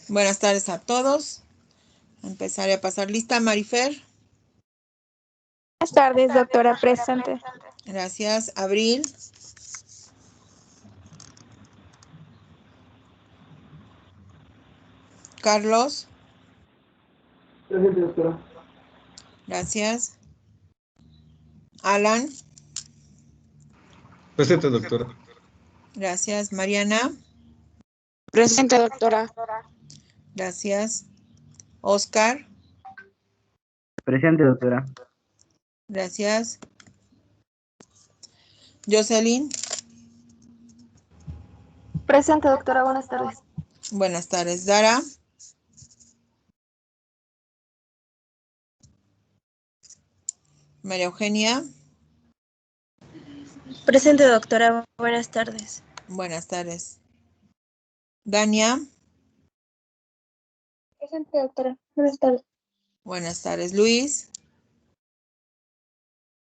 Buenas tardes a todos. Empezaré a pasar lista. Marifer. Buenas tardes, doctora. Presente. Gracias. Abril. Carlos. Presente, doctora. Gracias. Alan. Presente, doctora. Gracias. Mariana. Presente, doctora. Gracias. Oscar. Presente, doctora. Gracias. Jocelyn. Presente, doctora. Buenas tardes. Buenas tardes. Dara. María Eugenia. Presente, doctora. Buenas tardes. Buenas tardes. Dania. Presente, doctora. Buenas tardes. Buenas tardes. Luis.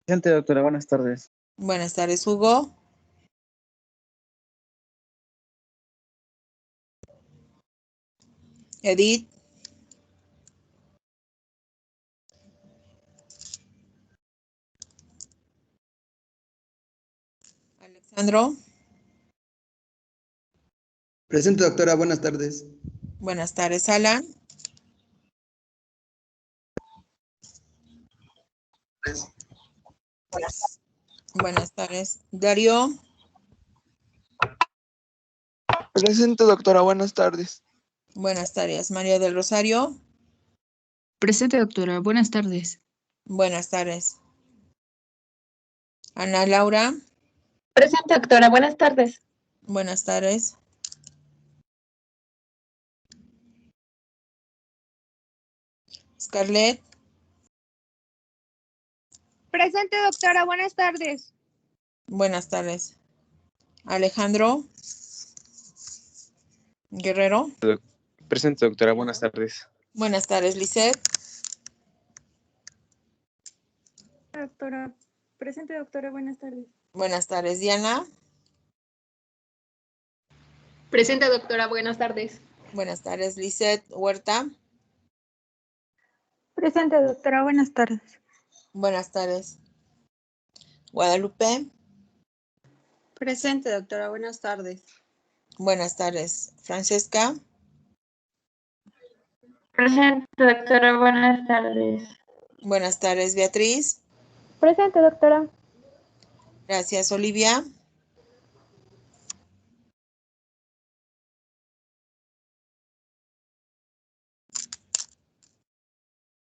Presente, doctora. Buenas tardes. Buenas tardes. Hugo. Edith. Alexandro. Presente, doctora. Buenas tardes. Buenas tardes. Alan. Buenas tardes. Darío. Presente, doctora. Buenas tardes. Buenas tardes. María del Rosario. Presente, doctora. Buenas tardes. Buenas tardes. Ana Laura. Presente, doctora. Buenas tardes. Buenas tardes. Scarlett. Presente, doctora. Buenas tardes. Buenas tardes. Alejandro. Guerrero. Presente, doctora. Buenas tardes. Buenas tardes. Lisette. Doctora. Presente, doctora. Buenas tardes. Buenas tardes. Diana. Presente, doctora. Buenas tardes. Buenas tardes. Lisette Huerta. Presente, doctora. Buenas tardes. Buenas tardes. Guadalupe. Presente, doctora. Buenas tardes. Buenas tardes. Francesca. Presente, doctora. Buenas tardes. Buenas tardes. Beatriz. Presente, doctora. Gracias. Olivia.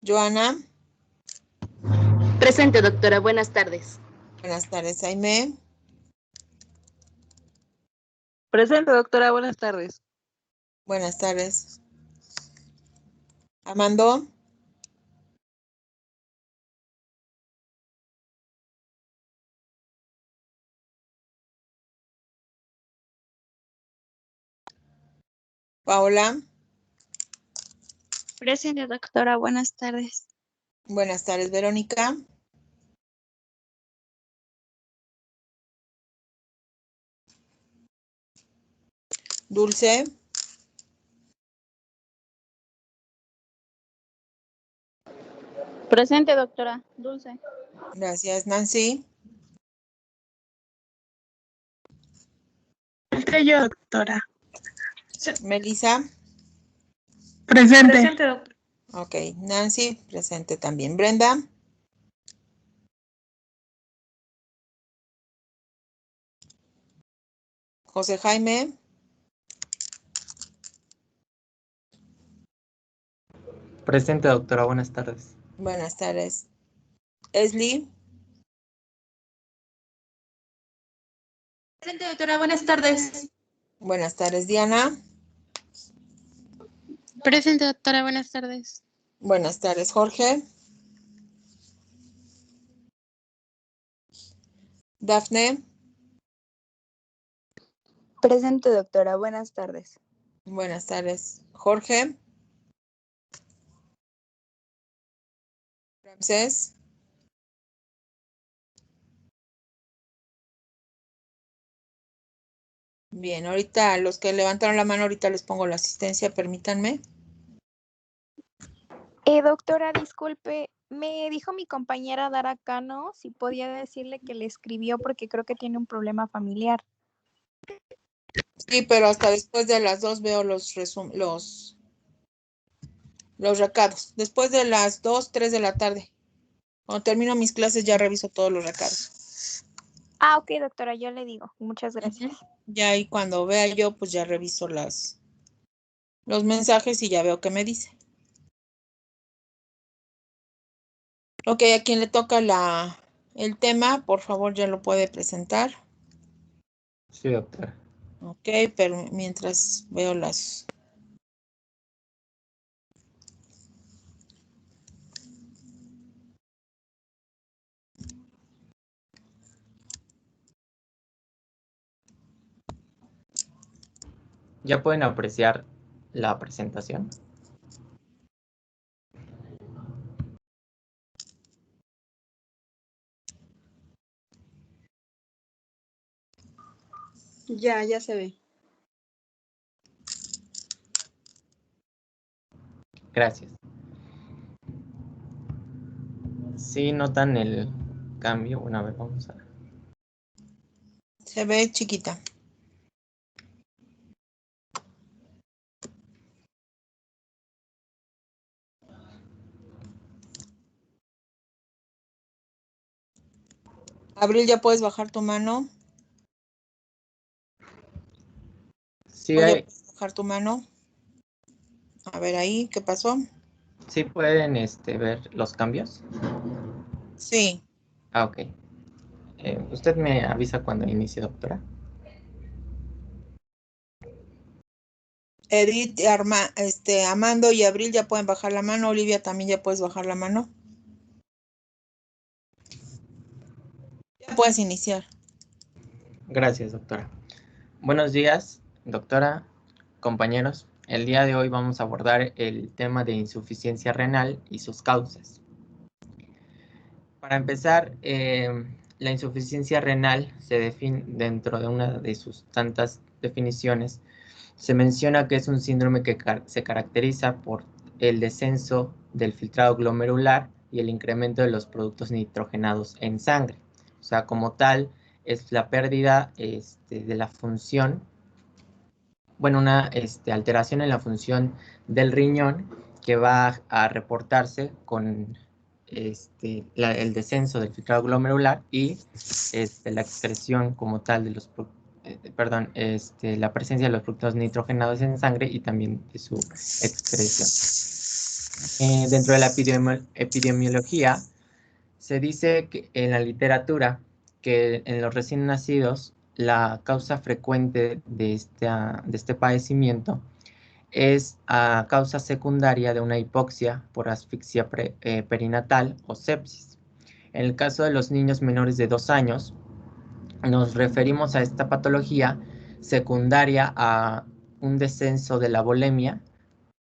Joana. Presente, doctora. Buenas tardes. Buenas tardes. Jaime. Presente, doctora. Buenas tardes. Buenas tardes. Armando. Paola. Presente, doctora. Buenas tardes. Buenas tardes. Verónica. Dulce. Presente, doctora. Dulce. Gracias. Nancy. Presente yo, doctora. Melissa. Presente. Presente, doctora. Ok. Nancy. Presente también. Brenda. José Jaime. Presente, doctora. Buenas tardes. Buenas tardes. Esli. Presente, doctora. Buenas tardes. Buenas tardes. Diana. Presente, doctora. Buenas tardes. Buenas tardes. Jorge. Dafne. Presente, doctora. Buenas tardes. Buenas tardes. Jorge. Ramsés. Bien, ahorita los que levantaron la mano, ahorita les pongo la asistencia, permítanme. Doctora, disculpe, me dijo mi compañera Dara Cano si podía decirle que le escribió porque creo que tiene un problema familiar. Sí, pero hasta después de las 2 veo los recados. Después de las 2, 3 de la tarde. Cuando termino mis clases ya reviso todos los recados. Ah, ok, doctora, yo le digo. Muchas gracias. Ya ahí cuando vea yo, pues ya reviso los mensajes y ya veo qué me dice. Ok, a quien le toca el tema, por favor ya lo puede presentar. Sí, doctora. Ok, pero mientras veo las... ¿Ya pueden apreciar la presentación? Ya se ve. Gracias. ¿Sí notan el cambio? Bueno, a ver, vamos a ver. Se ve chiquita. Abril, ¿ya puedes bajar tu mano? Sí, Oye, ¿puedes bajar tu mano? A ver ahí, ¿qué pasó? ¿sí pueden ver los cambios? Sí. Ah, ok. ¿Usted me avisa cuando inicie, doctora? Edith, Amando y Abril ya pueden bajar la mano. Olivia, también ya puedes bajar la mano. Ya puedes iniciar. Gracias, doctora. Buenos días, doctora, compañeros. El día de hoy vamos a abordar el tema de insuficiencia renal y sus causas. Para empezar, la insuficiencia renal se define dentro de una de sus tantas definiciones. Se menciona que es un síndrome que se caracteriza por el descenso del filtrado glomerular y el incremento de los productos nitrogenados en sangre. O sea, como tal, es la pérdida de la función, bueno, una alteración en la función del riñón que va a reportarse con el descenso del filtrado glomerular y la excreción como tal de los la presencia de los productos nitrogenados en sangre y también de su excreción. Dentro de la epidemiología se dice que en la literatura que en los recién nacidos la causa frecuente de este padecimiento es a causa secundaria de una hipoxia por asfixia perinatal o sepsis. En el caso de los niños menores de 2 años, nos referimos a esta patología secundaria a un descenso de la volemia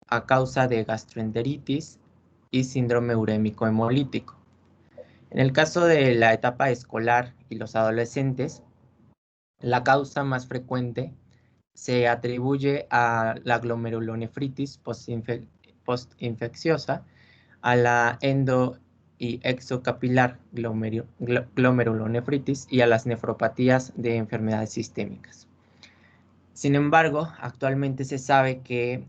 a causa de gastroenteritis y síndrome urémico hemolítico. En el caso de la etapa escolar y los adolescentes, la causa más frecuente se atribuye a la glomerulonefritis postinfecciosa, a la endo y exocapilar glomerulonefritis y a las nefropatías de enfermedades sistémicas. Sin embargo, actualmente se sabe que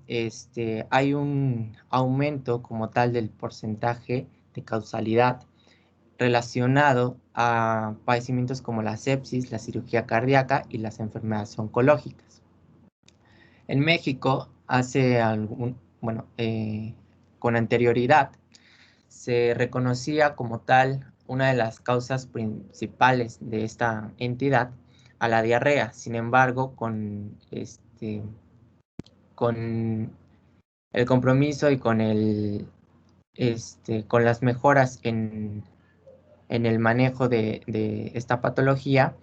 hay un aumento como tal del porcentaje de causalidad relacionado a padecimientos como la sepsis, la cirugía cardíaca y las enfermedades oncológicas. En México, con anterioridad, se reconocía como tal una de las causas principales de esta entidad a la diarrea. Sin embargo, con el compromiso y con las mejoras en el manejo de esta patología,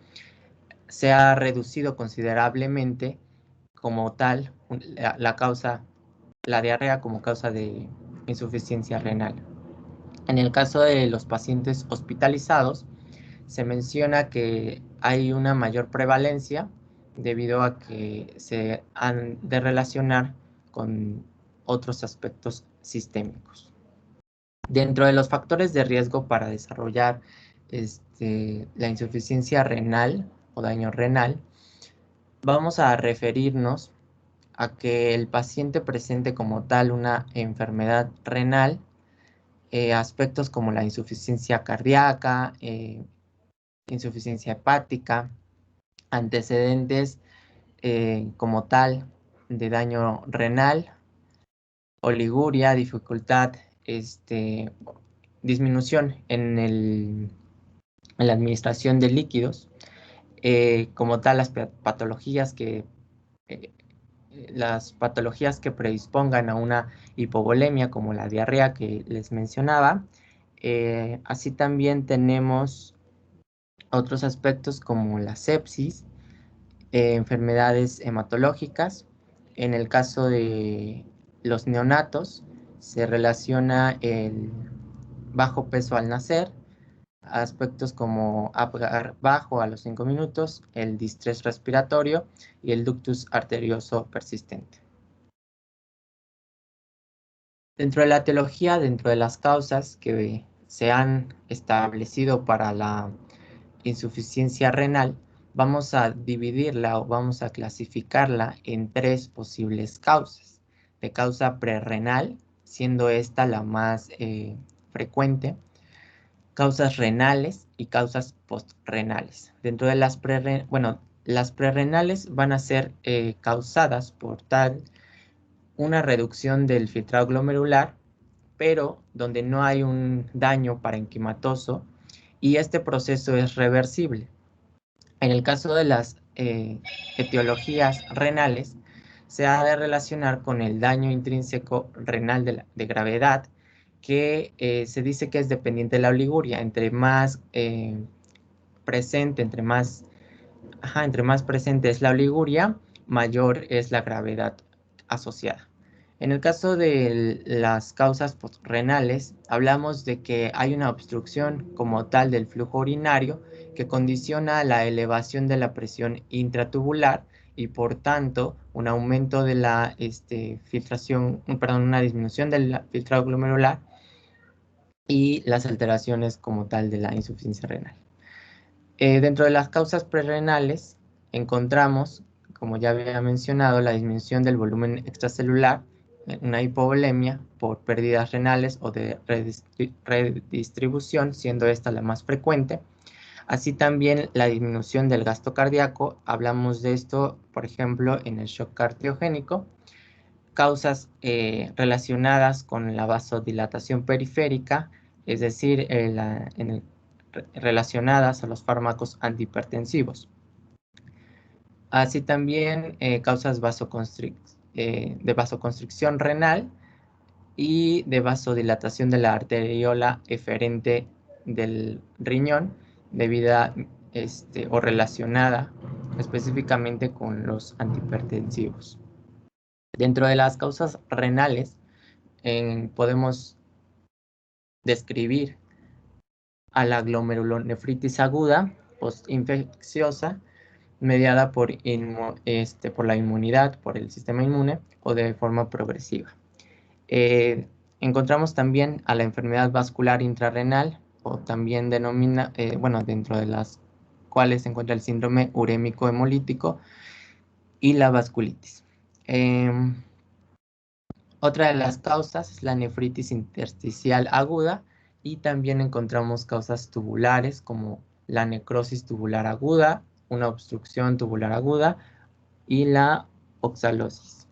se ha reducido considerablemente como tal la diarrea como causa de insuficiencia renal. En el caso de los pacientes hospitalizados, se menciona que hay una mayor prevalencia debido a que se han de relacionar con otros aspectos sistémicos. Dentro de los factores de riesgo para desarrollar la insuficiencia renal o daño renal, vamos a referirnos a que el paciente presente como tal una enfermedad renal, aspectos como la insuficiencia cardíaca, insuficiencia hepática, antecedentes como tal de daño renal, oliguria, dificultad, disminución en la administración de líquidos, como tal las patologías que predispongan a una hipovolemia, como la diarrea que les mencionaba. Así también tenemos otros aspectos como la sepsis, enfermedades hematológicas. En el caso de los neonatos, se relaciona el bajo peso al nacer, aspectos como Apgar bajo a los 5 minutos, el distrés respiratorio y el ductus arterioso persistente. Dentro de la etiología, dentro de las causas que se han establecido para la insuficiencia renal, vamos a dividirla o vamos a clasificarla en 3 posibles causas. De causa prerrenal, siendo esta la más frecuente, causas renales y causas postrenales. Dentro de las prerrenales van a ser causadas por una reducción del filtrado glomerular, pero donde no hay un daño parenquimatoso, y este proceso es reversible. En el caso de las etiologías renales, se ha de relacionar con el daño intrínseco renal de gravedad, que se dice que es dependiente de la oliguria. Entre más presente, entre más presente es la oliguria, mayor es la gravedad asociada. En el caso de las causas postrenales, hablamos de que hay una obstrucción como tal del flujo urinario que condiciona la elevación de la presión intratubular y por tanto un aumento de la una disminución del filtrado glomerular y las alteraciones como tal de la insuficiencia renal. Dentro de las causas prerrenales encontramos, como ya había mencionado, la disminución del volumen extracelular, una hipovolemia por pérdidas renales o de redistribución, siendo esta la más frecuente. Así también la disminución del gasto cardíaco, hablamos de esto, por ejemplo, en el shock cardiogénico. Causas relacionadas con la vasodilatación periférica, es decir, relacionadas a los fármacos antihipertensivos. Así también causas de vasoconstricción renal y de vasodilatación de la arteriola eferente del riñón, debida o relacionada específicamente con los antihipertensivos. Dentro de las causas renales podemos describir a la glomerulonefritis aguda postinfecciosa, mediada por la inmunidad, por el sistema inmune o de forma progresiva. Encontramos también a la enfermedad vascular intrarrenal, o también dentro de las cuales se encuentra el síndrome urémico hemolítico y la vasculitis. Otra de las causas es la nefritis intersticial aguda, y también encontramos causas tubulares como la necrosis tubular aguda, una obstrucción tubular aguda y la oxalosis.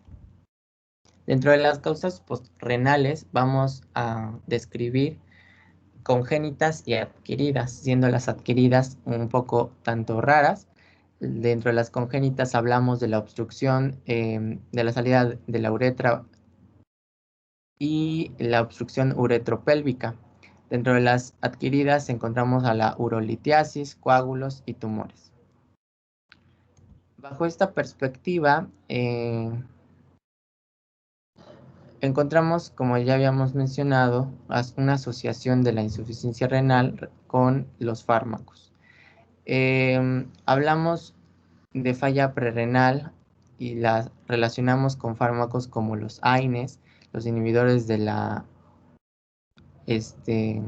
Dentro de las causas postrenales vamos a describir congénitas y adquiridas, siendo las adquiridas un poco tanto raras. Dentro de las congénitas hablamos de la obstrucción de la salida de la uretra y la obstrucción uretropélvica. Dentro de las adquiridas encontramos a la urolitiasis, coágulos y tumores. Bajo esta perspectiva, encontramos, como ya habíamos mencionado, una asociación de la insuficiencia renal con los fármacos. Hablamos de falla prerrenal y la relacionamos con fármacos como los AINES, los inhibidores de la se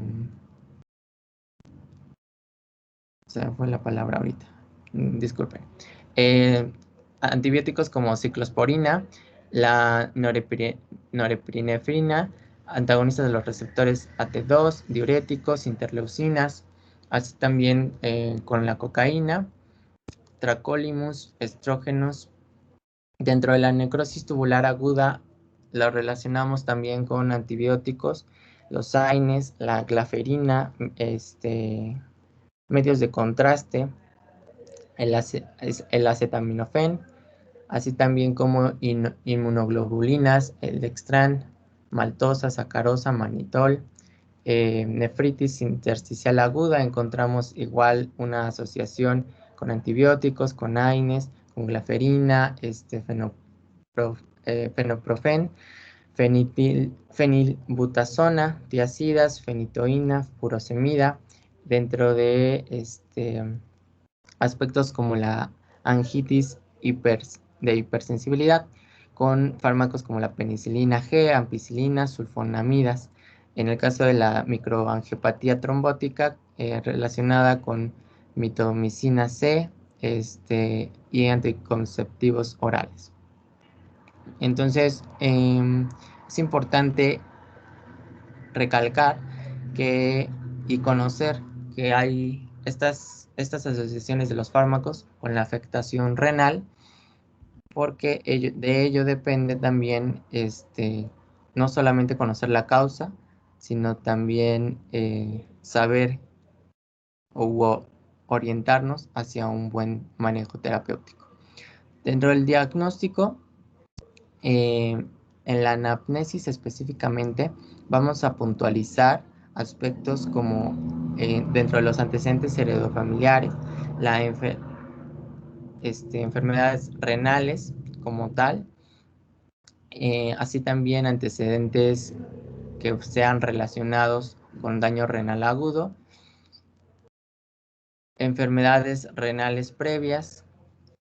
me fue la palabra ahorita, disculpen. Antibióticos como ciclosporina, la norepinefrina, antagonistas de los receptores AT2, diuréticos, interleucinas, así también con la cocaína, tracolimus, estrógenos. Dentro de la necrosis tubular aguda lo relacionamos también con antibióticos, los AINES, la glaferina, medios de contraste, el acetaminofén, así también como inmunoglobulinas, el dextran, maltosa, sacarosa, manitol, nefritis intersticial aguda, encontramos igual una asociación con antibióticos, con AINES, con glaferina, fenoprofen, fenilbutasona, tiazidas, fenitoína, furosemida, dentro de aspectos como la angitis de hipersensibilidad, con fármacos como la penicilina G, ampicilina, sulfonamidas. En el caso de la microangiopatía trombótica, relacionada con mitomicina C y anticonceptivos orales. Entonces, es importante recalcar y conocer que hay estas asociaciones de los fármacos con la afectación renal, porque de ello depende también no solamente conocer la causa, sino también saber o orientarnos hacia un buen manejo terapéutico. Dentro del diagnóstico, en la anamnesis específicamente, vamos a puntualizar aspectos como dentro de los antecedentes heredofamiliares, enfermedades renales como tal, así también antecedentes que sean relacionados con daño renal agudo, enfermedades renales previas,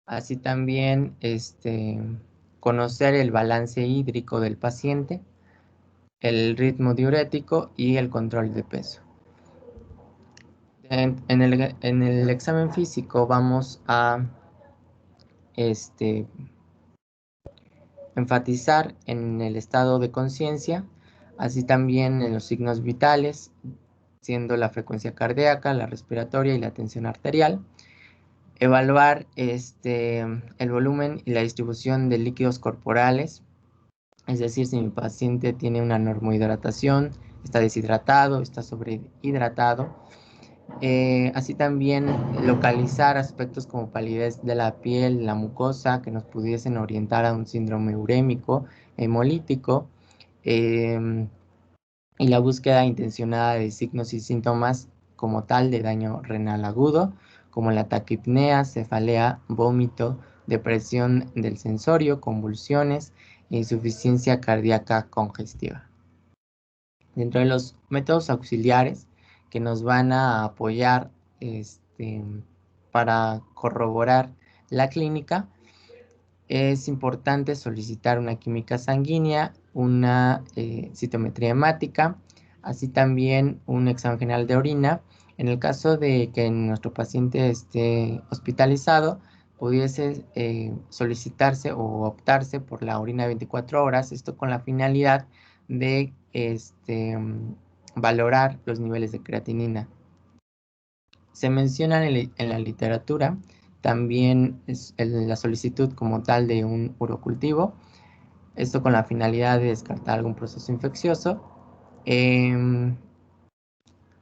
así también conocer el balance hídrico del paciente, el ritmo diurético y el control de peso. En el examen físico vamos a enfatizar en el estado de conciencia, así también en los signos vitales, siendo la frecuencia cardíaca, la respiratoria y la tensión arterial. Evaluar el volumen y la distribución de líquidos corporales, es decir, si mi paciente tiene una normohidratación, está deshidratado, está sobrehidratado. Así también localizar aspectos como palidez de la piel, la mucosa, que nos pudiesen orientar a un síndrome urémico, hemolítico, y la búsqueda intencionada de signos y síntomas como tal de daño renal agudo, como la taquipnea, cefalea, vómito, depresión del sensorio, convulsiones e insuficiencia cardíaca congestiva. Dentro de los métodos auxiliares que nos van a apoyar para corroborar la clínica, es importante solicitar una química sanguínea, una citometría hemática, así también un examen general de orina. En el caso de que nuestro paciente esté hospitalizado, pudiese solicitarse o optarse por la orina de 24 horas, esto con la finalidad de valorar los niveles de creatinina. Se menciona en la literatura también la solicitud como tal de un urocultivo, esto con la finalidad de descartar algún proceso infeccioso,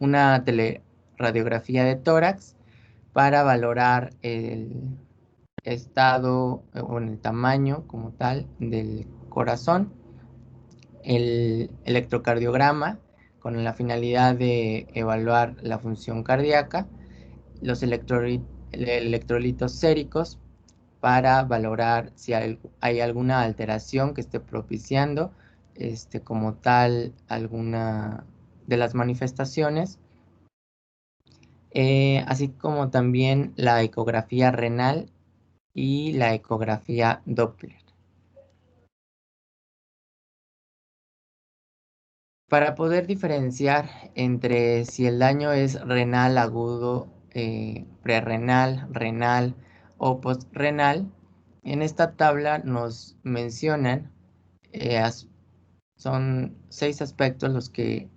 una teleradiografía de tórax para valorar el estado o el tamaño como tal del corazón, el electrocardiograma con la finalidad de evaluar la función cardíaca, los electrolitos séricos para valorar si hay alguna alteración que esté propiciando como tal alguna de las manifestaciones, así como también la ecografía renal y la ecografía Doppler. Para poder diferenciar entre si el daño es renal agudo, prerrenal, renal o postrenal, en esta tabla nos mencionan, son 6 aspectos los que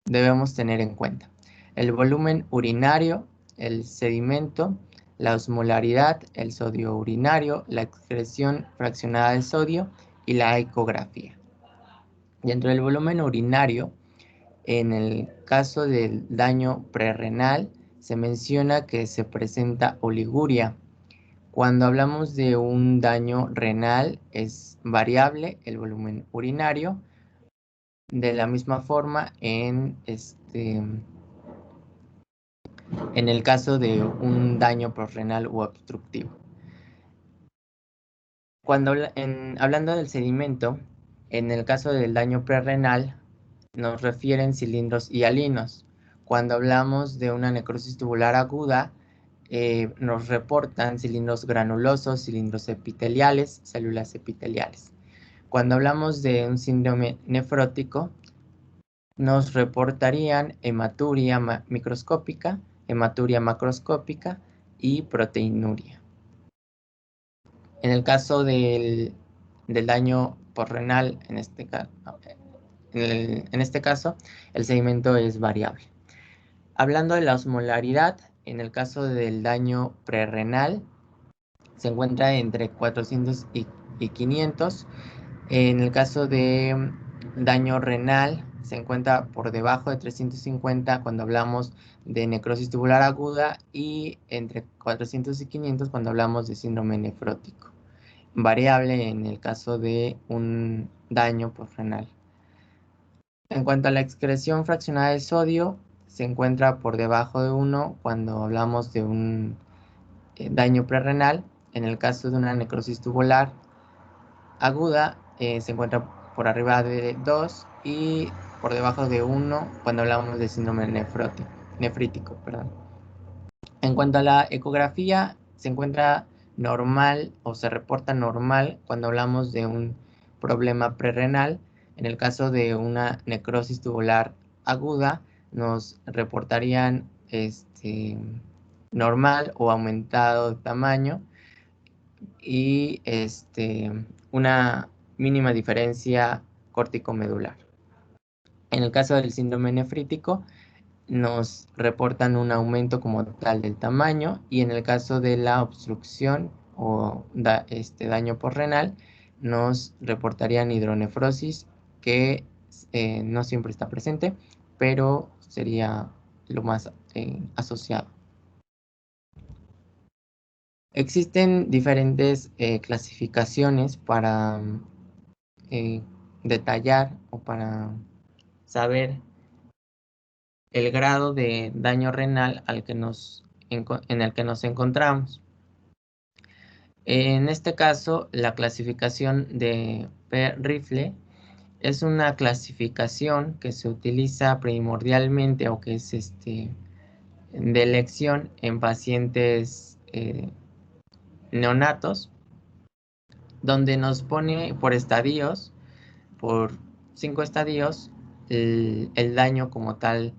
debemos tener en cuenta: el volumen urinario, el sedimento, la osmolaridad, el sodio urinario, la excreción fraccionada de sodio y la ecografía. Dentro del volumen urinario, en el caso del daño prerrenal, se menciona que se presenta oliguria. Cuando hablamos de un daño renal, es variable el volumen urinario. De la misma forma, en el caso de un daño postrenal u obstructivo. Hablando del sedimento, en el caso del daño prerrenal, nos refieren cilindros hialinos. Cuando hablamos de una necrosis tubular aguda, nos reportan cilindros granulosos, cilindros epiteliales, células epiteliales. Cuando hablamos de un síndrome nefrótico, nos reportarían hematuria microscópica, hematuria macroscópica y proteinuria. En el caso del daño postrenal, en este caso, el sedimento es variable. Hablando de la osmolaridad, en el caso del daño prerrenal, se encuentra entre 400 y 500. En el caso de daño renal, se encuentra por debajo de 350 cuando hablamos de necrosis tubular aguda y entre 400 y 500 cuando hablamos de síndrome nefrótico. Variable en el caso de un daño postrenal. En cuanto a la excreción fraccionada de sodio, se encuentra por debajo de 1 cuando hablamos de un daño prerrenal. En el caso de una necrosis tubular aguda, se encuentra por arriba de 2 y por debajo de 1 cuando hablamos de síndrome nefrítico. En cuanto a la ecografía, se encuentra normal o se reporta normal cuando hablamos de un problema prerrenal. En el caso de una necrosis tubular aguda, nos reportarían normal o aumentado de tamaño y una mínima diferencia córtico-medular. En el caso del síndrome nefrítico, nos reportan un aumento como tal del tamaño, y en el caso de la obstrucción o daño postrenal, nos reportarían hidronefrosis, que no siempre está presente, pero sería lo más asociado. Existen diferentes clasificaciones para detallar o para saber el grado de daño renal en el que nos encontramos. En este caso, la clasificación de P-Rifle es una clasificación que se utiliza primordialmente o que es de elección en pacientes neonatos, donde nos pone por estadios, por 5 estadios, el daño como tal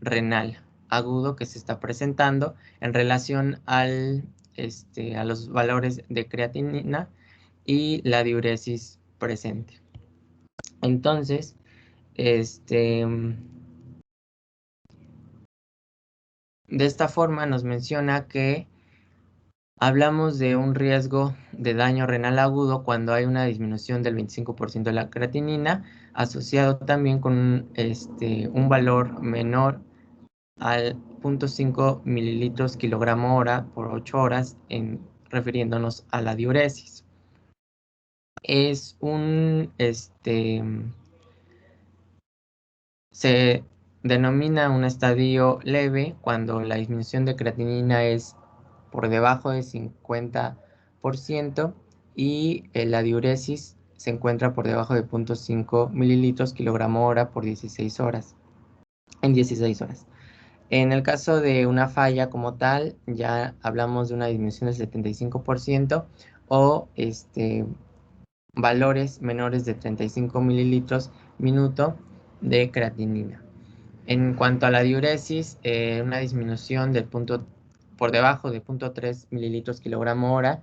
renal agudo que se está presentando en relación a los valores de creatinina y la diuresis presente. Entonces, de esta forma nos menciona que hablamos de un riesgo de daño renal agudo cuando hay una disminución del 25% de la creatinina, asociado también con un valor menor al 0.5 mililitros kilogramo hora por 8 horas, refiriéndonos a la diuresis. Es se denomina un estadio leve cuando la disminución de creatinina es por debajo de 50% y la diuresis se encuentra por debajo de 0.5 mililitros kilogramo hora por 16 horas. En 16 horas. En el caso de una falla como tal, ya hablamos de una disminución del 75% o valores menores de 35 mililitros minuto de creatinina. En cuanto a la diuresis, una disminución del punto por debajo de 0.3 mililitros kilogramo hora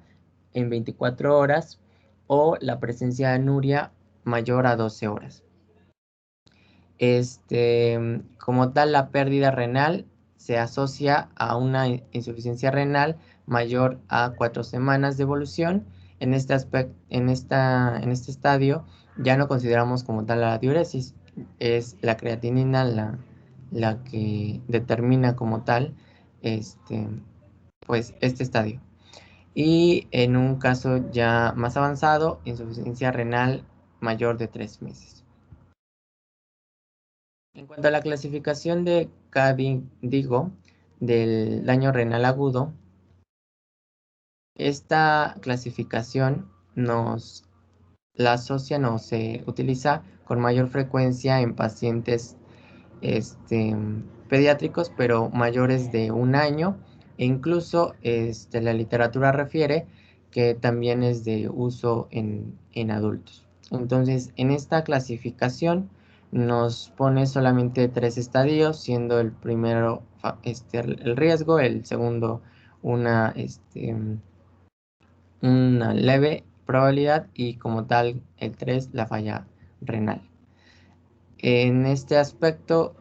en 24 horas o la presencia de anuria mayor a 12 horas. Como tal, la pérdida renal se asocia a una insuficiencia renal mayor a 4 semanas de evolución. En este estadio ya no consideramos como tal la diuresis, es la creatinina la que determina como tal pues este estadio. Y en un caso ya más avanzado, insuficiencia renal mayor de 3 meses. En cuanto a la clasificación de KDIGO del daño renal agudo, esta clasificación la asocia, no se utiliza con mayor frecuencia en pacientes pediátricos, pero mayores de 1 año, e incluso la literatura refiere que también es de uso en adultos. Entonces, en esta clasificación nos pone solamente 3 estadios, siendo el primero el riesgo, el segundo una leve probabilidad y como tal el 3 la falla renal. En este aspecto,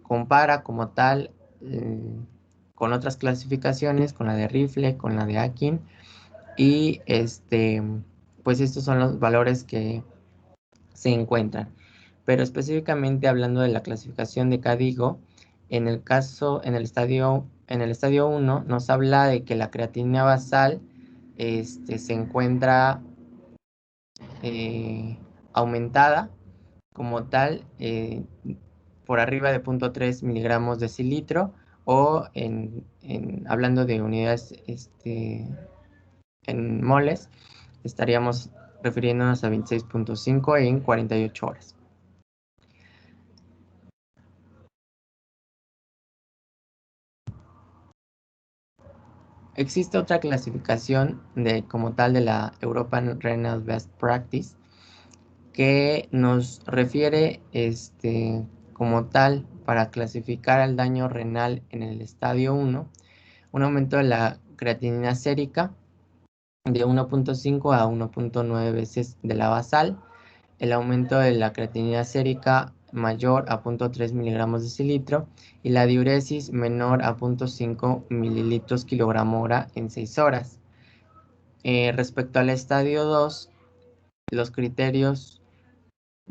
compara como tal con otras clasificaciones, con la de Rifle, con la de Akin, y pues estos son los valores que se encuentran. Pero específicamente hablando de la clasificación de KDIGO, en el estadio 1 nos habla de que la creatinina basal se encuentra aumentada como tal por arriba de 0.3 miligramos decilitro o hablando de unidades en moles, estaríamos refiriéndonos a 26.5 en 48 horas. Existe otra clasificación como tal de la European Renal Best Practice que nos refiere como tal para clasificar el daño renal en el estadio 1, un aumento de la creatinina sérica de 1.5 a 1.9 veces de la basal, el aumento de la creatinina sérica mayor a 0.3 miligramos decilitro y la diuresis menor a 0.5 mililitros kilogramo hora en 6 horas. Respecto al estadio 2, los criterios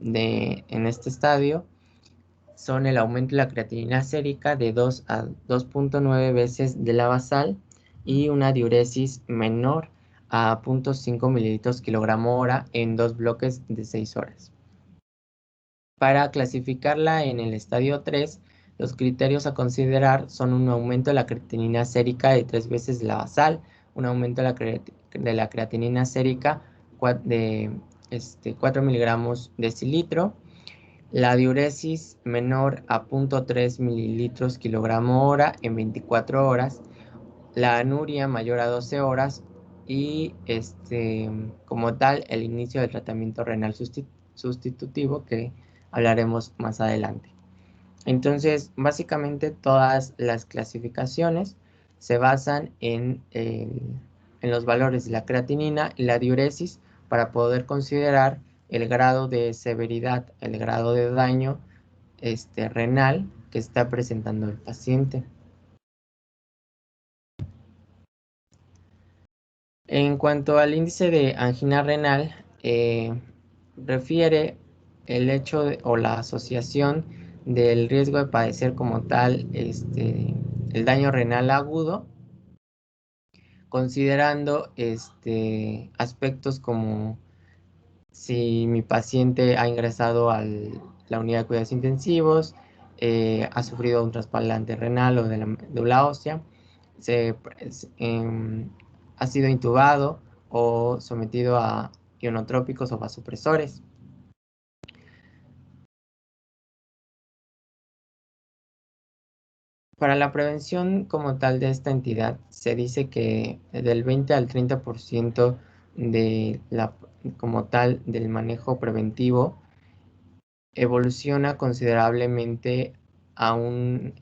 en este estadio son el aumento de la creatinina sérica de 2 a 2.9 veces de la basal y una diuresis menor a 0.5 mililitros kilogramo hora en 2 bloques de 6 horas. Para clasificarla en el estadio 3, los criterios a considerar son un aumento de la creatinina sérica de 3 veces la basal, un aumento de la creatinina sérica de 4 miligramos decilitro, la diuresis menor a 0.3 mililitros kilogramo hora en 24 horas, la anuria mayor a 12 horas y como tal el inicio del tratamiento renal sustitutivo que hablaremos más adelante. Entonces, básicamente todas las clasificaciones se basan en los valores de la creatinina y la diuresis para poder considerar el grado de severidad, el grado de daño renal que está presentando el paciente. En cuanto al índice de angina renal, refiere el hecho o la asociación del riesgo de padecer como tal el daño renal agudo, considerando aspectos como si mi paciente ha ingresado a la unidad de cuidados intensivos, ha sufrido un trasplante renal o de la médula ósea, ha sido intubado o sometido a ionotrópicos o vasopresores. Para la prevención como tal de esta entidad, se dice que del 20 al 30% como tal del manejo preventivo evoluciona considerablemente a un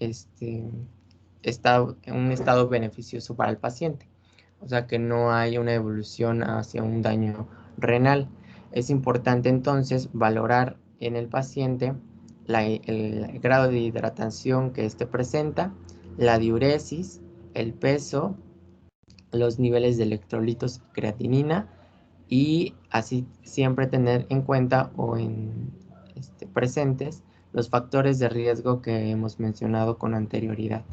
estado beneficioso para el paciente. O sea que no hay una evolución hacia un daño renal. Es importante entonces valorar en el paciente el grado de hidratación que éste presenta, la diuresis, el peso, los niveles de electrolitos y creatinina, y así siempre tener en cuenta o presentes los factores de riesgo que hemos mencionado con anterioridad.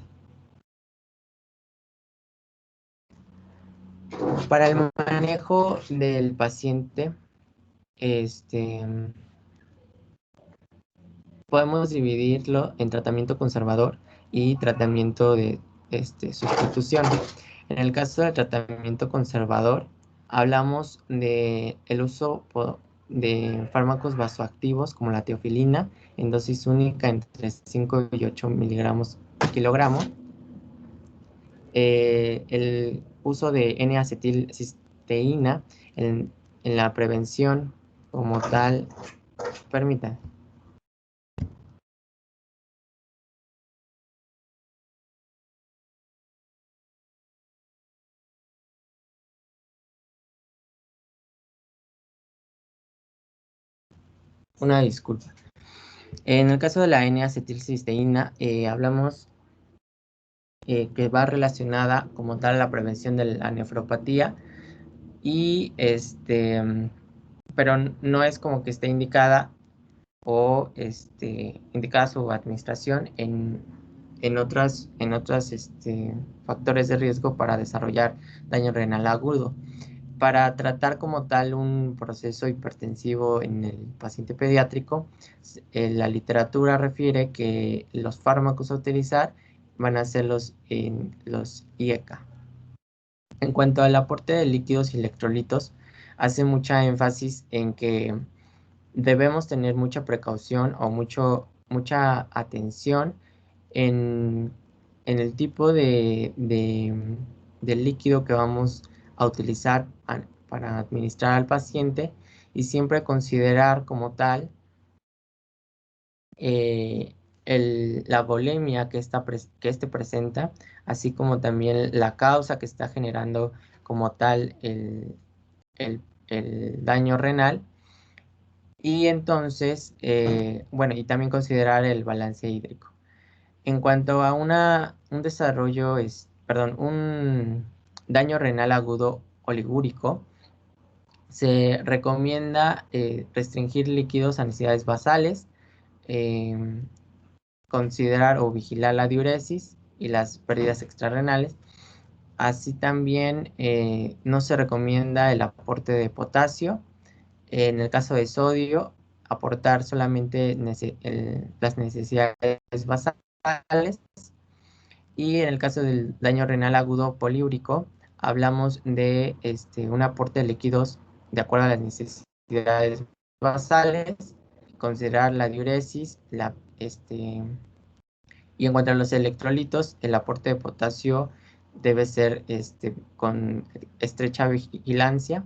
Para el manejo del paciente, podemos dividirlo en tratamiento conservador y tratamiento de sustitución. En el caso del tratamiento conservador, hablamos del uso de fármacos vasoactivos como la teofilina en dosis única entre 5 y 8 miligramos por kilogramo. El uso de N-acetilcisteína en la prevención como tal, permita. Una disculpa. En el caso de la N-acetilcisteína, hablamos que va relacionada como tal a la prevención de la nefropatía y pero no es como que esté indicada o indicada su administración en otras factores de riesgo para desarrollar daño renal agudo. Para tratar como tal un proceso hipertensivo en el paciente pediátrico, la literatura refiere que los fármacos a utilizar van a ser los IECA. En cuanto al aporte de líquidos y electrolitos, hace mucha énfasis en que debemos tener mucha precaución o mucha atención en el tipo de líquido que vamos a utilizar para administrar al paciente y siempre considerar como tal la volemia que este presenta, así como también la causa que está generando como tal el daño renal. Y entonces, bueno, y también considerar el balance hídrico. En cuanto a un daño renal agudo oligúrico, se recomienda restringir líquidos a necesidades basales, considerar o vigilar la diuresis y las pérdidas extrarrenales. Así también no se recomienda el aporte de potasio. En el caso de sodio, aportar solamente las necesidades basales. Y en el caso del daño renal agudo poliúrico, hablamos de un aporte de líquidos de acuerdo a las necesidades basales, considerar la diuresis, y en cuanto a los electrolitos, el aporte de potasio debe ser con estrecha vigilancia.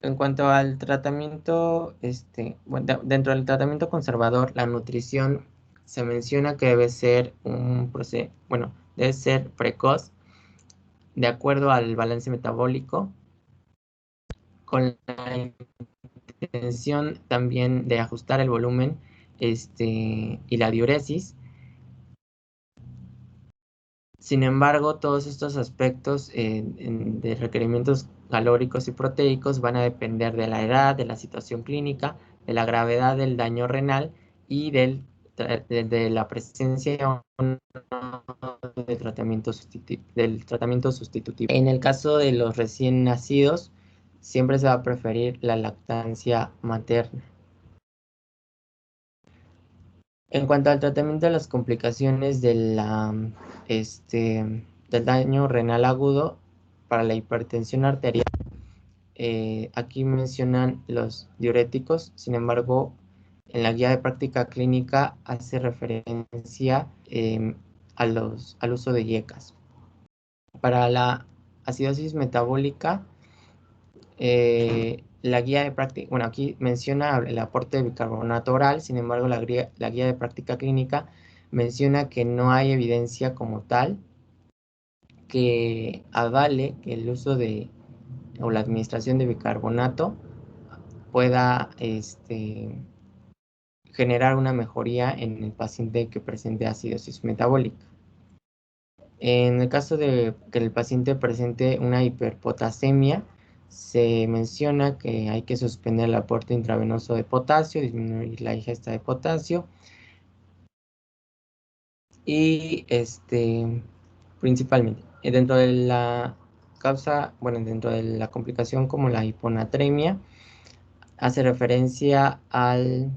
En cuanto al tratamiento, dentro del tratamiento conservador, la nutrición se menciona que debe ser debe ser precoz, de acuerdo al balance metabólico, con la intención también de ajustar el volumen y la diuresis. Sin embargo, todos estos aspectos de requerimientos calóricos y proteicos van a depender de la edad, de la situación clínica, de la gravedad del daño renal y de la presencia o no del tratamiento sustitutivo. En el caso de los recién nacidos, siempre se va a preferir la lactancia materna. En cuanto al tratamiento de las complicaciones del daño renal agudo para la hipertensión arterial, aquí mencionan los diuréticos, sin embargo, en la guía de práctica clínica hace referencia al uso de IECAS. Para la acidosis metabólica, la guía de práctica, bueno, aquí menciona el aporte de bicarbonato oral, sin embargo, la guía de práctica clínica menciona que no hay evidencia como tal que avale que el uso o la administración de bicarbonato pueda generar una mejoría en el paciente que presente acidosis metabólica. En el caso de que el paciente presente una hiperpotasemia, se menciona que hay que suspender el aporte intravenoso de potasio, disminuir la ingesta de potasio y principalmente dentro de la causa, bueno, dentro de la complicación como la hiponatremia, hace referencia en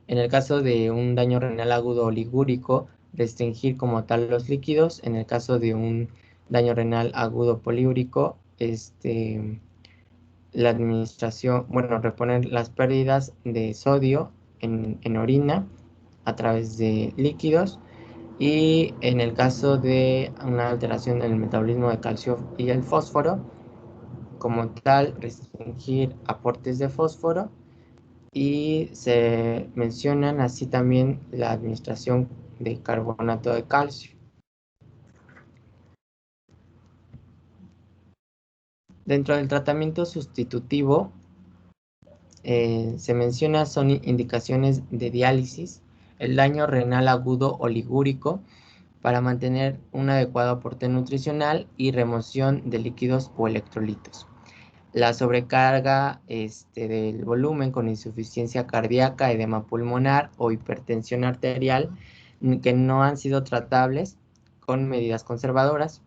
el caso de un daño renal agudo oligúrico, restringir como tal los líquidos. En el caso de un daño renal agudo poliúrico, la administración, bueno, reponer las pérdidas de sodio en orina a través de líquidos. Y en el caso de una alteración en el metabolismo de calcio y el fósforo, como tal, restringir aportes de fósforo. Y se mencionan así también la administración de carbonato de calcio. Dentro del tratamiento sustitutivo, se menciona son indicaciones de diálisis, el daño renal agudo oligúrico para mantener un adecuado aporte nutricional y remoción de líquidos o electrolitos. La sobrecarga del volumen con insuficiencia cardíaca, edema pulmonar o hipertensión arterial que no han sido tratables con medidas conservadoras.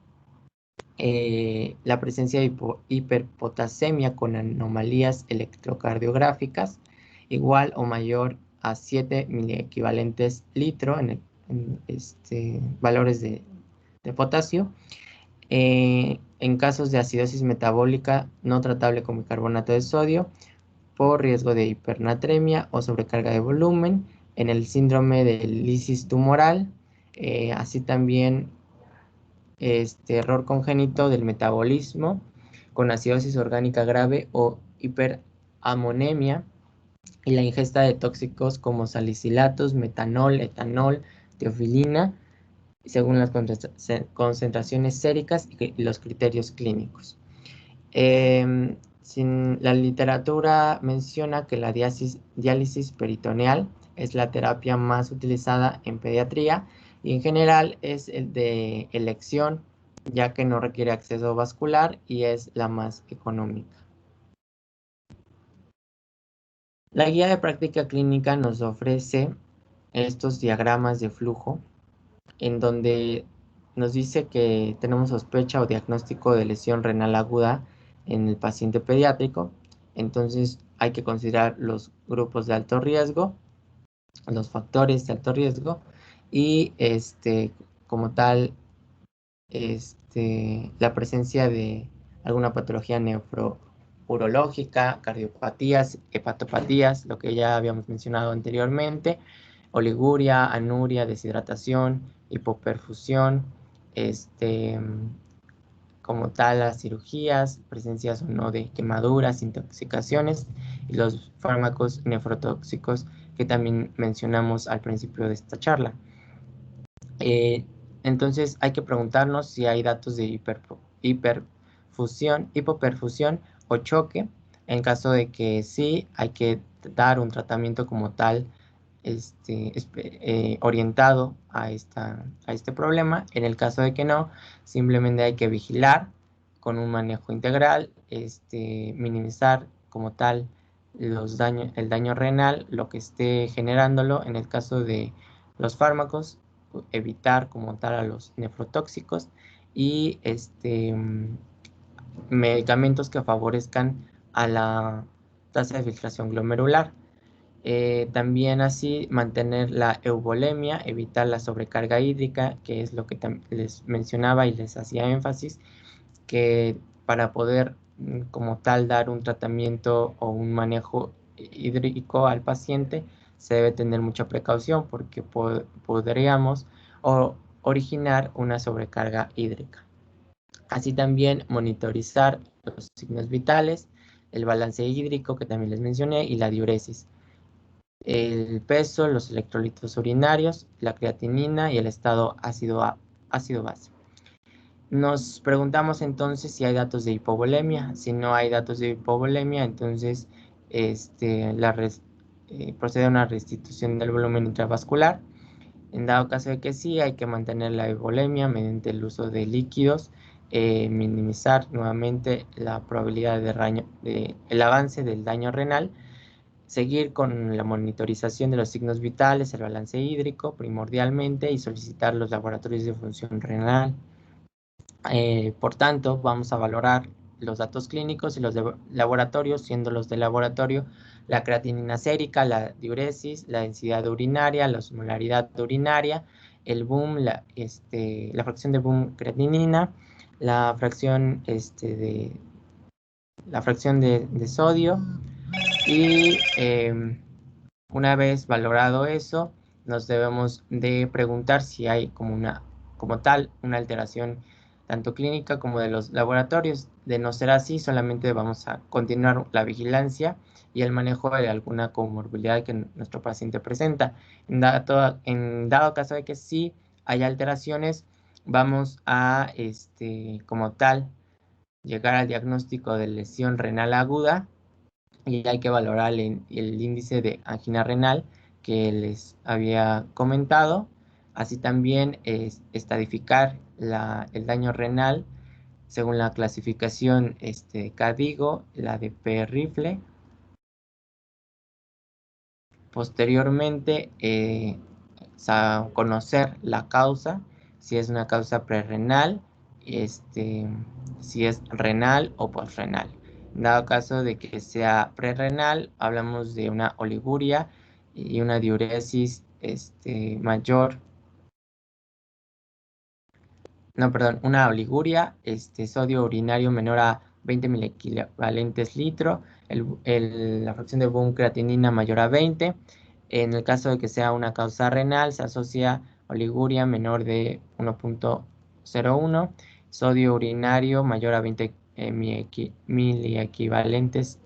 La presencia de hiperpotasemia con anomalías electrocardiográficas igual o mayor a 7 miliequivalentes litro en valores de potasio. En casos de acidosis metabólica no tratable con bicarbonato de sodio por riesgo de hipernatremia o sobrecarga de volumen, en el síndrome de lisis tumoral, así también error congénito del metabolismo con acidosis orgánica grave o hiperamonemia y la ingesta de tóxicos como salicilatos, metanol, etanol, teofilina, según las concentraciones séricas y los criterios clínicos. La literatura menciona que la diálisis peritoneal es la terapia más utilizada en pediatría y en general es el de elección, ya que no requiere acceso vascular y es la más económica. La guía de práctica clínica nos ofrece estos diagramas de flujo en donde nos dice que tenemos sospecha o diagnóstico de lesión renal aguda en el paciente pediátrico. Entonces hay que considerar los grupos de alto riesgo, los factores de alto riesgo y como tal la presencia de alguna patología nefrourológica, cardiopatías, hepatopatías, lo que ya habíamos mencionado anteriormente, oliguria, anuria, deshidratación, hipoperfusión, como tal las cirugías, presencias o no de quemaduras, intoxicaciones y los fármacos nefrotóxicos que también mencionamos al principio de esta charla. Entonces hay que preguntarnos si hay datos de hipoperfusión o choque. En caso de que sí, hay que dar un tratamiento como tal orientado a este problema. En el caso de que no, simplemente hay que vigilar con un manejo integral, minimizar como tal el daño renal, lo que esté generándolo. En el caso de los fármacos, evitar como tal a los nefrotóxicos y medicamentos que favorezcan a la tasa de filtración glomerular. También así mantener la euvolemia, evitar la sobrecarga hídrica, que es lo que les mencionaba y les hacía énfasis, que para poder como tal dar un tratamiento o un manejo hídrico al paciente, se debe tener mucha precaución porque podríamos originar una sobrecarga hídrica. Así también monitorizar los signos vitales, el balance hídrico que también les mencioné y la diuresis, el peso, los electrolitos urinarios, la creatinina y el estado ácido-base. Nos preguntamos entonces si hay datos de hipovolemia. Si no hay datos de hipovolemia, entonces procede a una restitución del volumen intravascular. En dado caso de que sí, hay que mantener la hipovolemia mediante el uso de líquidos, minimizar nuevamente la probabilidad el avance del daño renal, seguir con la monitorización de los signos vitales, el balance hídrico primordialmente y solicitar los laboratorios de función renal. Por tanto, vamos a valorar los datos clínicos y los de laboratorio, siendo los de laboratorio la creatinina sérica, la diuresis, la densidad urinaria, la osmolaridad urinaria, el boom, la fracción de boom creatinina, la fracción de sodio y una vez valorado eso, nos debemos de preguntar si hay como tal una alteración tanto clínica como de los laboratorios. De no ser así, solamente vamos a continuar la vigilancia y el manejo de alguna comorbilidad que nuestro paciente presenta. En dado caso de que sí haya alteraciones, vamos a, como tal, llegar al diagnóstico de lesión renal aguda y hay que valorar el índice de angina renal que les había comentado. Así también estadificar el daño renal según la clasificación CADIGO, la de P-Rifle. Posteriormente, conocer la causa, si es una causa prerrenal, si es renal o postrenal. En dado caso de que sea prerrenal, hablamos de una oliguria y una diuresis mayor. No, perdón, una oliguria, sodio urinario menor a 20 miliequivalentes litro, la fracción de boom creatinina mayor a 20. En el caso de que sea una causa renal, se asocia oliguria menor de 1.01, sodio urinario mayor a 20 miliequivalentes,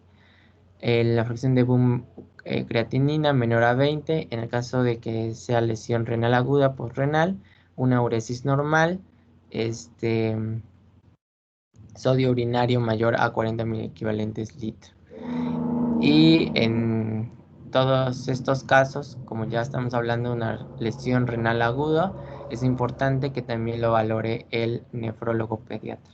la fracción de boom creatinina menor a 20. En el caso de que sea lesión renal aguda postrenal, una uresis normal, sodio urinario mayor a 40 miliequivalentes litro. Y en todos estos casos, como ya estamos hablando de una lesión renal aguda, es importante que también lo valore el nefrólogo pediatra.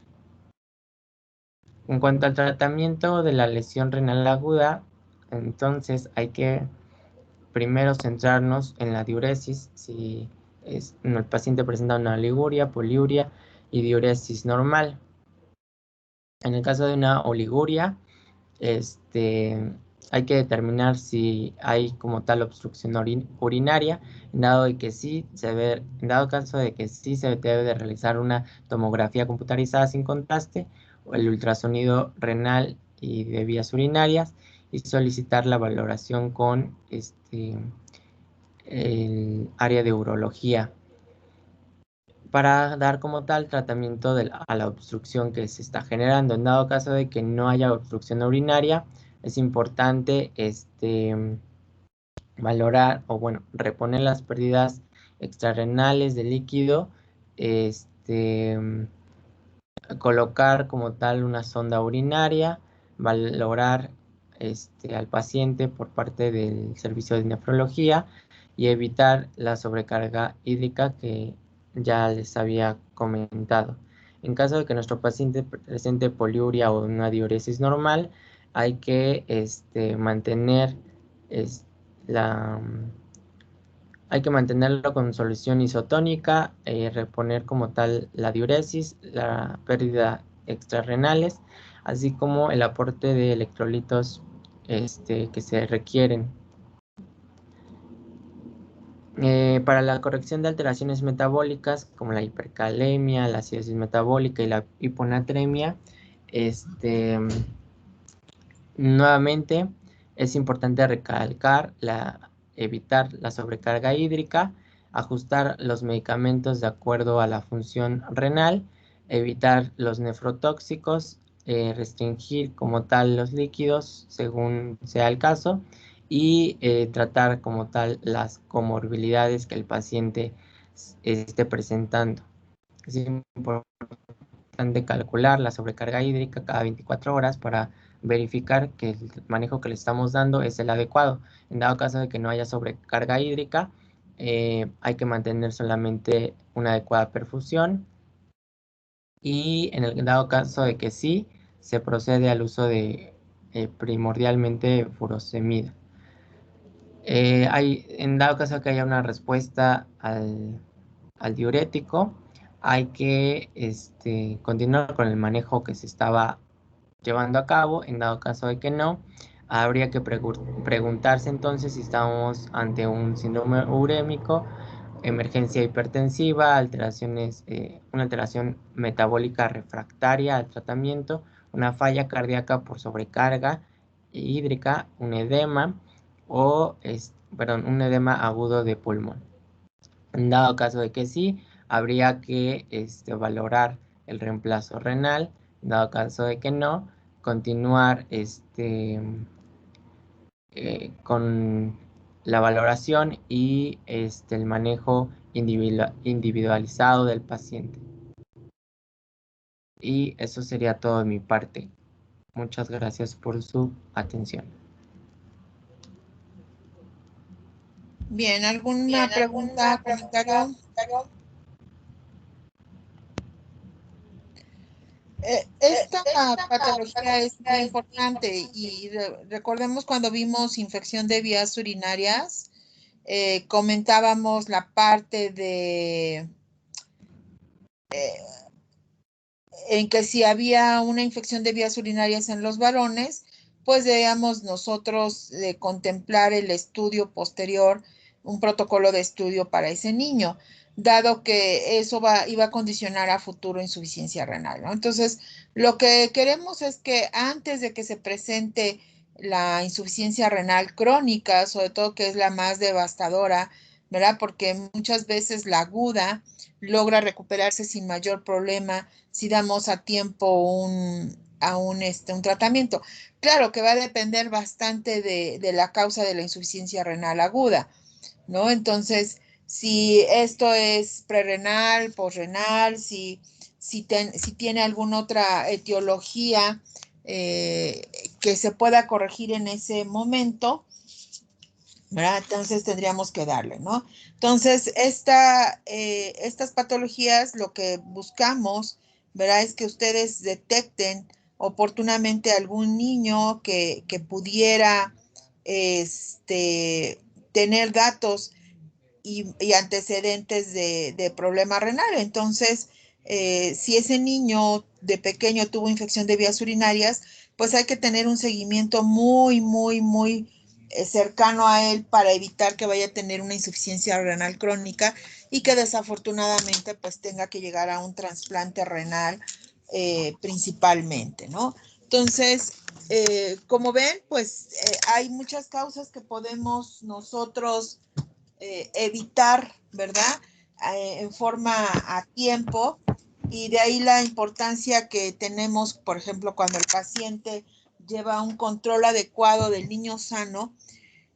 En cuanto al tratamiento de la lesión renal aguda, entonces hay que primero centrarnos en la diuresis. Si el paciente presenta una oliguria, poliuria y diuresis normal. En el caso de una oliguria, hay que determinar si hay como tal obstrucción urinaria. En dado caso de que sí, se debe de realizar una tomografía computarizada sin contraste o el ultrasonido renal y de vías urinarias y solicitar la valoración con el área de urología para dar como tal tratamiento a la obstrucción que se está generando. En dado caso de que no haya obstrucción urinaria, es importante valorar o reponer las pérdidas extrarrenales de líquido, colocar como tal una sonda urinaria, valorar al paciente por parte del servicio de nefrología y evitar la sobrecarga hídrica que ya les había comentado. En caso de que nuestro paciente presente poliuria o una diuresis normal, hay que mantenerlo con solución isotónica, reponer como tal la diuresis, la pérdida extrarrenales, así como el aporte de electrolitos que se requieren. Para la corrección de alteraciones metabólicas como la hipercalemia, la acidosis metabólica y la hiponatremia, Nuevamente, es importante recalcar evitar la sobrecarga hídrica, ajustar los medicamentos de acuerdo a la función renal, evitar los nefrotóxicos, restringir como tal los líquidos según sea el caso y tratar como tal las comorbilidades que el paciente esté presentando. Es importante calcular la sobrecarga hídrica cada 24 horas para verificar que el manejo que le estamos dando es el adecuado. En dado caso de que no haya sobrecarga hídrica, hay que mantener solamente una adecuada perfusión y en el dado caso de que sí, se procede al uso de primordialmente furosemida. En dado caso que haya una respuesta al diurético, hay que continuar con el manejo que se estaba llevando a cabo. En dado caso de que no, habría que preguntarse entonces si estamos ante un síndrome urémico, emergencia hipertensiva, una alteración metabólica refractaria al tratamiento, una falla cardíaca por sobrecarga hídrica, un edema o un edema agudo de pulmón. En dado caso de que sí, habría que valorar el reemplazo renal. En dado caso de que no, continuar con la valoración y el manejo individualizado del paciente. Y eso sería todo de mi parte. Muchas gracias por su atención. Bien, ¿alguna pregunta, comentario? Esta patología es muy importante y recordemos cuando vimos infección de vías urinarias, comentábamos la parte de en que si había una infección de vías urinarias en los varones, pues debíamos nosotros contemplar el estudio posterior, un protocolo de estudio para ese niño, dado que eso iba a condicionar a futuro insuficiencia renal, ¿no? Entonces, lo que queremos es que antes de que se presente la insuficiencia renal crónica, sobre todo que es la más devastadora, ¿verdad? Porque muchas veces la aguda logra recuperarse sin mayor problema si damos a tiempo un tratamiento. Claro que va a depender bastante de la causa de la insuficiencia renal aguda, ¿no? Entonces, si esto es prerrenal, posrenal, si tiene alguna otra etiología que se pueda corregir en ese momento, ¿verdad? Entonces tendríamos que darle, ¿no? Entonces, estas patologías, lo que buscamos, ¿verdad? Es que ustedes detecten oportunamente algún niño que pudiera tener datos y antecedentes de problema renal. Entonces, si ese niño de pequeño tuvo infección de vías urinarias, pues hay que tener un seguimiento muy, muy, muy cercano a él para evitar que vaya a tener una insuficiencia renal crónica y que desafortunadamente pues tenga que llegar a un trasplante renal principalmente, ¿no? Entonces, como ven, pues hay muchas causas que podemos nosotros evitar, ¿verdad? En forma a tiempo y de ahí la importancia que tenemos, por ejemplo, cuando el paciente lleva un control adecuado del niño sano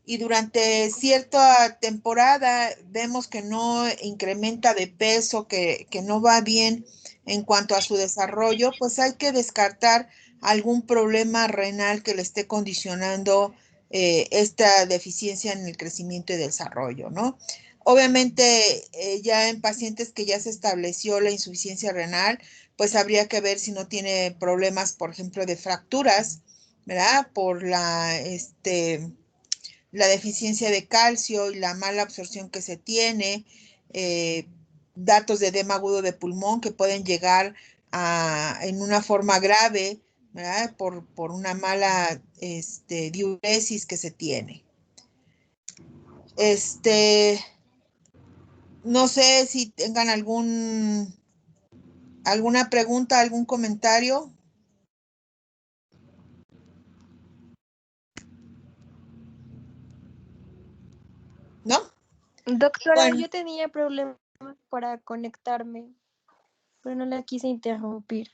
y durante cierta temporada vemos que no incrementa de peso, que no va bien en cuanto a su desarrollo, pues hay que descartar algún problema renal que le esté condicionando esta deficiencia en el crecimiento y desarrollo, ¿no? Obviamente, ya en pacientes que ya se estableció la insuficiencia renal, pues habría que ver si no tiene problemas, por ejemplo, de fracturas, ¿verdad? Por la deficiencia de calcio y la mala absorción que se tiene, datos de edema agudo de pulmón que pueden llegar en una forma grave, ¿verdad? Por una mala diuresis que se tiene. No sé si tengan alguna pregunta, algún comentario. Doctora, Bueno. yo tenía problemas para conectarme, pero no la quise interrumpir.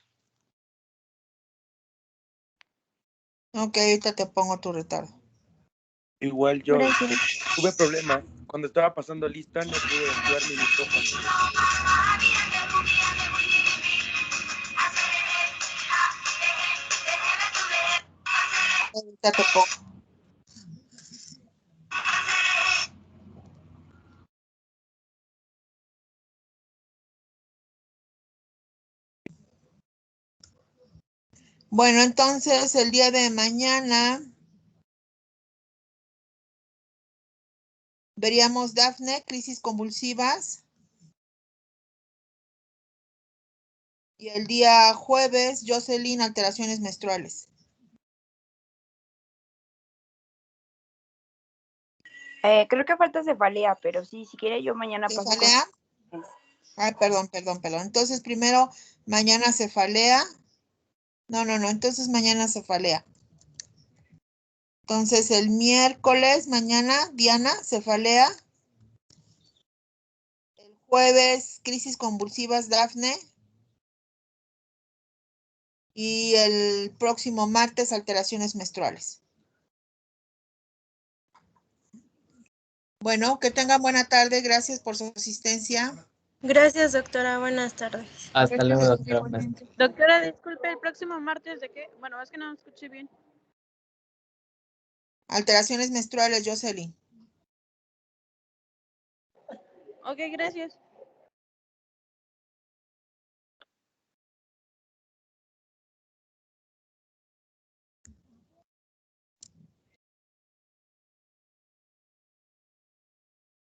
Ok, ahorita te pongo tu retardo. Igual yo Gracias. tuve problemas. Cuando estaba pasando lista no pude activar mi micrófono. Ahorita te pongo. Bueno, entonces el día de mañana veríamos Dafne, crisis convulsivas. Y el día jueves, Jocelyn, alteraciones menstruales. Creo que falta cefalea, pero sí, si quiere yo mañana paso con... ¿Cefalea? Ay, perdón. Entonces, primero, mañana cefalea. No. Entonces, mañana cefalea. Entonces, el miércoles, mañana, Diana, cefalea. El jueves, crisis convulsivas, Dafne. Y el próximo martes, alteraciones menstruales. Bueno, que tengan buena tarde. Gracias por su asistencia. Gracias, doctora. Buenas tardes. Hasta luego, Gracias, doctora. igualmente. Doctora, disculpe, el próximo martes de qué? Bueno, es que no escuché bien. Alteraciones menstruales, Jocelyn. Ok, gracias.